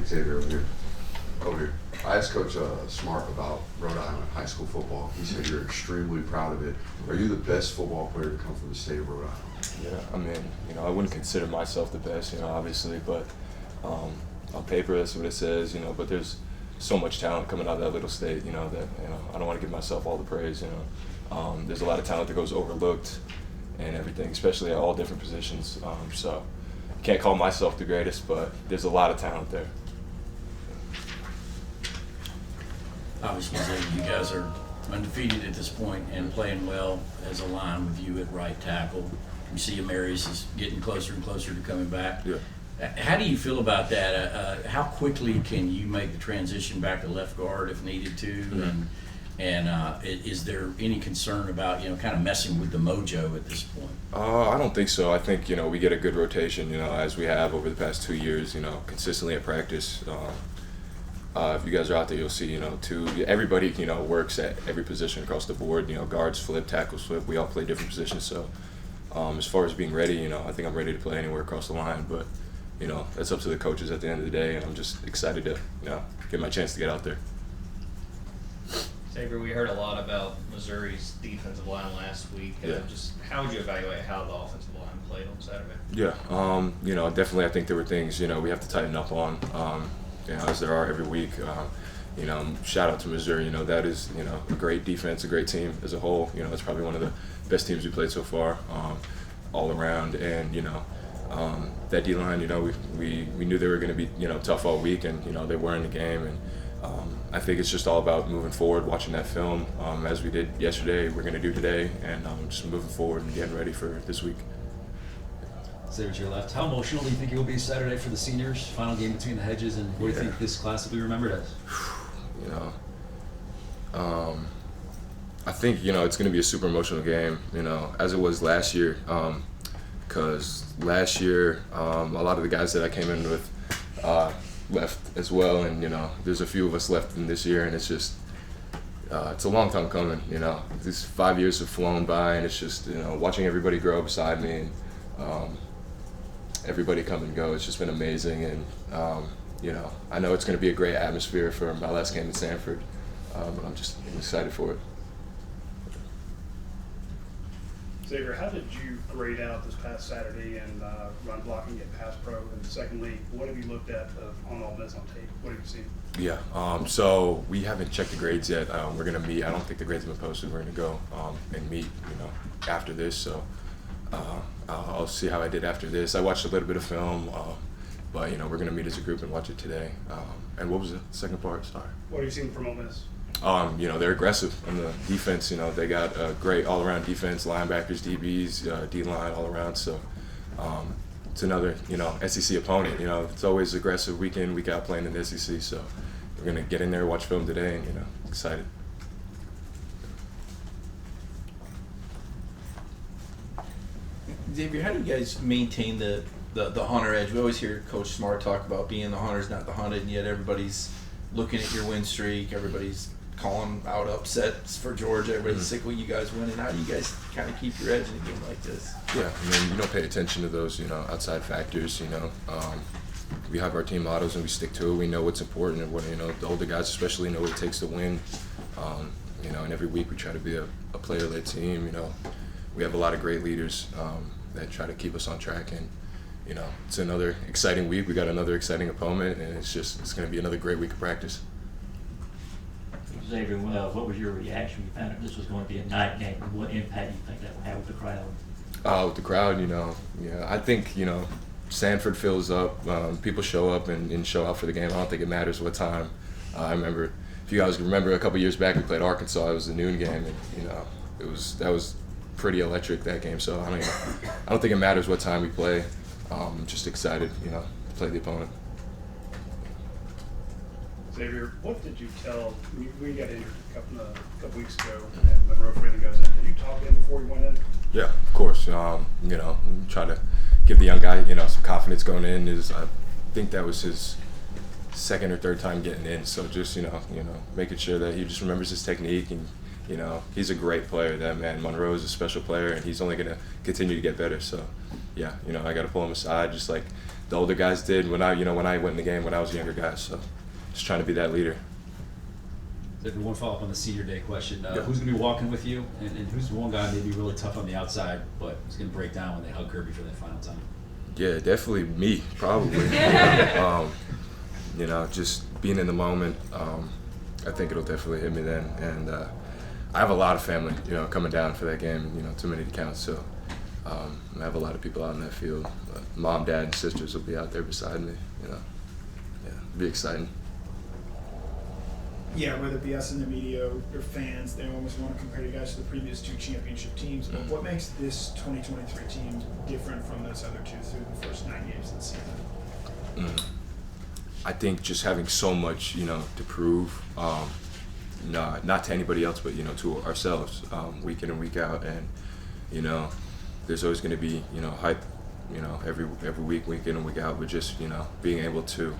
Xavier over here. I asked Coach Smart about Rhode Island high school football. He said you're extremely proud of it. Are you the best football player to come from the state of Rhode Island? Yeah, I mean, I wouldn't consider myself the best, obviously, but on paper that's what it says, but there's so much talent coming out of that little state, that, I don't want to give myself all the praise, There's a lot of talent that goes overlooked and everything, especially at all different positions. So can't call myself the greatest, but there's a lot of talent there. Obviously, you guys are undefeated at this point and playing well as a line with you at right tackle. You see Amaris is getting closer and closer to coming back. Yeah. How do you feel about that? How quickly can you make the transition back to left guard if needed to? Mm-hmm. And is there any concern about, kind of messing with the mojo at this point? I don't think so. I think, we get a good rotation, as we have over the past 2 years, consistently at practice. If you guys are out there, you'll see, everybody, works at every position across the board. Guards flip, tackles flip. We all play different positions. So as far as being ready, I think I'm ready to play anywhere across the line. But, that's up to the coaches at the end of the day. And I'm just excited to, get my chance to get out there. Xavier, we heard a lot about Missouri's defensive line last week. Yeah. Just how would you evaluate how the offensive line played on Saturday? Yeah, definitely I think there were things, we have to tighten up on, as there are every week. Shout out to Missouri, that is, a great defense, a great team as a whole. It's probably one of the best teams we played so far, all around. And, that D-line, we knew they were going to be, tough all week, and, they were in the game. And I think it's just all about moving forward, watching that film, as we did yesterday, we're going to do today, and just moving forward and getting ready for this week. Xavier, to your left, how emotional do you think it will be Saturday for the seniors? Final game between the hedges, and what do you think this class will be remembered as? I think, it's going to be a super emotional game, as it was last year, because last year a lot of the guys that I came in with left as well, and there's a few of us left in this year, and it's just it's a long time coming. These 5 years have flown by, and it's just watching everybody grow beside me, and everybody come and go. It's just been amazing, and I know it's going to be a great atmosphere for my last game at Sanford, but I'm excited for it. Xavier, how did you grade out this past Saturday and run blocking at pass pro? And secondly, what have you looked at on all this on tape? What have you seen? Yeah, so we haven't checked the grades yet. We're going to meet. I don't think the grades have been posted. We're going to go and meet, after this. So I'll see how I did after this. I watched a little bit of film, but, we're going to meet as a group and watch it today. And what was the second part? Sorry. What have you seen from Ole Miss? They're aggressive on the defense. They got a great all-around defense, linebackers, DBs, D-line all around. So it's another, SEC opponent. It's always aggressive week in, week out playing in the SEC. So we're going to get in there, watch film today, and, excited. Xavier, how do you guys maintain the hunter edge? We always hear Coach Smart talk about being the hunters, not the hunted, and yet everybody's looking at your win streak. Everybody's calling out upsets for Georgia. Everybody's sick with you guys winning. How do you guys kind of keep your edge in a game like this? Yeah, you don't pay attention to those, outside factors, We have our team mottos and we stick to it. We know what's important, and what, the older guys especially know what it takes to win. And every week we try to be a player-led team. We have a lot of great leaders that try to keep us on track, and it's another exciting week. We got another exciting opponent, and it's going to be another great week of practice. Xavier, what was your reaction when you found out this was going to be a night game? What impact do you think that will have with the crowd? With the crowd, I think, Sanford fills up. People show up and show out for the game. I don't think it matters what time. I remember, if you guys remember, a couple years back we played Arkansas. It was a noon game, and that was pretty electric, that game. So I don't think it matters what time we play. I'm just excited, to play the opponent. Xavier, what did you tell when you got injured a couple weeks ago and Monroe finally goes in? Did you talk to him before you went in? Yeah, of course. Try to give the young guy, some confidence going in. I think that was his second or third time getting in. So just, making sure that he just remembers his technique, and, he's a great player. That man, Monroe, is a special player, and he's only going to continue to get better. So, yeah, I got to pull him aside, just like the older guys did when I went in the game when I was a younger guy. So just trying to be that leader. Xavier, one follow-up on the senior day question. Yeah. Who's going to be walking with you, and who's the one guy maybe really tough on the outside, but who's going to break down when they hug Kirby for that final time? Yeah, definitely me, probably. Just being in the moment, I think it'll definitely hit me then. And I have a lot of family, coming down for that game, too many to count. So I have a lot of people out in that field. Mom, dad, and sisters will be out there beside me, Yeah, it'll be exciting. Yeah, whether it be us in the media or fans, they always want to compare you guys to the previous 2 championship teams. But what makes this 2023 team different from those other 2 through the first 9 games of the season? I think just having so much, to prove, not to anybody else, but to ourselves, week in and week out, and there's always going to be hype, every week in and week out, but just being able to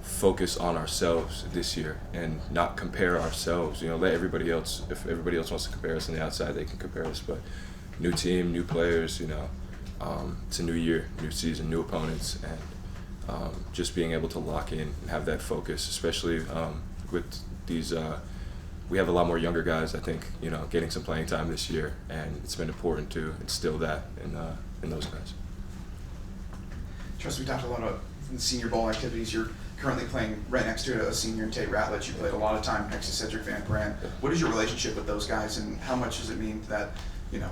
focus on ourselves this year and not compare ourselves. Let everybody else, if everybody else wants to compare us on the outside, they can compare us. But new team, new players, it's a new year, new season, new opponents, and just being able to lock in and have that focus, especially with these. We have a lot more younger guys, I think, getting some playing time this year, and it's been important to instill that in those guys. Truss, we talked a lot about the Senior Bowl activities. You're currently playing right next to a senior in Tate Ratledge. You played a lot of time next to Cedric Van Brandt. What is your relationship with those guys, and how much does it mean that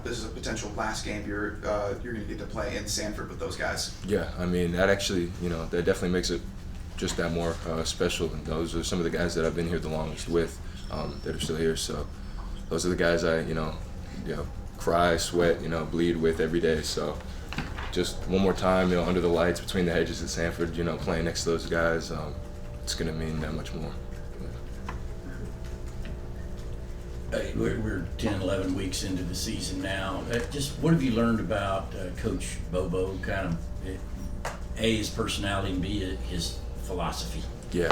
this is a potential last game you're going to get to play in Sanford with those guys? Yeah, I mean, that actually, that definitely makes it just that more special. And those are some of the guys that I've been here the longest with, that are still here. So those are the guys I, cry, sweat, bleed with every day. So just one more time, under the lights between the hedges at Sanford, playing next to those guys, it's going to mean that much more. We're 10, 11 weeks into the season now. Just what have you learned about Coach Bobo, kind of, A, his personality, and B, his philosophy? Yeah,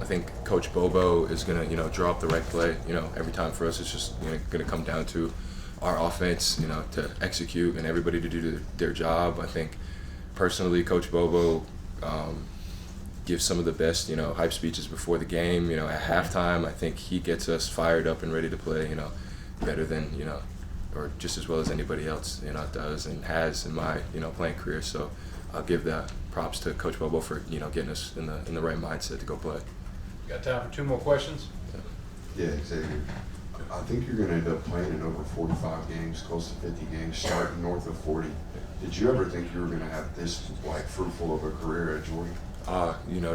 I think Coach Bobo is going to, draw up the right play, every time for us. It's just going to come down to our offense, to execute and everybody to do their job. I think personally, Coach Bobo gives some of the best, hype speeches before the game. At halftime, I think he gets us fired up and ready to play, better than, or just as well as anybody else, does and has in my, playing career. So I'll give that props to Coach Bobo for, getting us in the right mindset to go play. Got time for 2 more questions? Yeah, Xavier. I think you're going to end up playing in over 45 games, close to 50 games, starting north of 40. Did you ever think you were going to have this fruitful of a career at Georgia?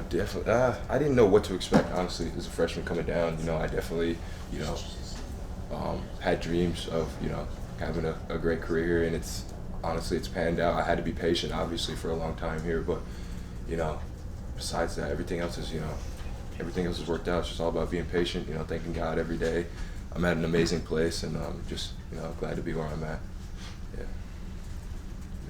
Definitely. I didn't know what to expect, honestly, as a freshman coming down. I definitely, had dreams of, having a great career, and it's panned out. I had to be patient, obviously, for a long time here, but, besides that, everything else has worked out. It's just all about being patient, thanking God every day. I'm at an amazing place, and just, glad to be where I'm at. Yeah.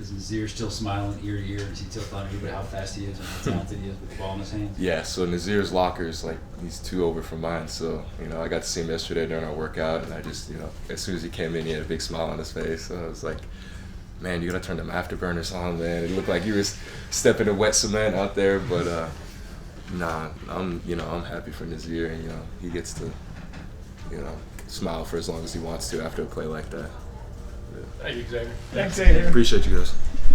Is Nazir still smiling ear to ear? Is he still telling you about how fast he is and how talented he is with the ball in his hands? Yeah, so Nazir's locker is he's 2 over from mine. So, I got to see him yesterday during our workout, and I just, as soon as he came in, he had a big smile on his face. So I was like, man, you got to turn them afterburners on, man. It looked like he was stepping in wet cement out there, but nah, I'm happy for Nazir, and, he gets to, smile for as long as he wants to after a play like that. Yeah. Thank you, Xavier. Thanks, Xavier. Appreciate you guys.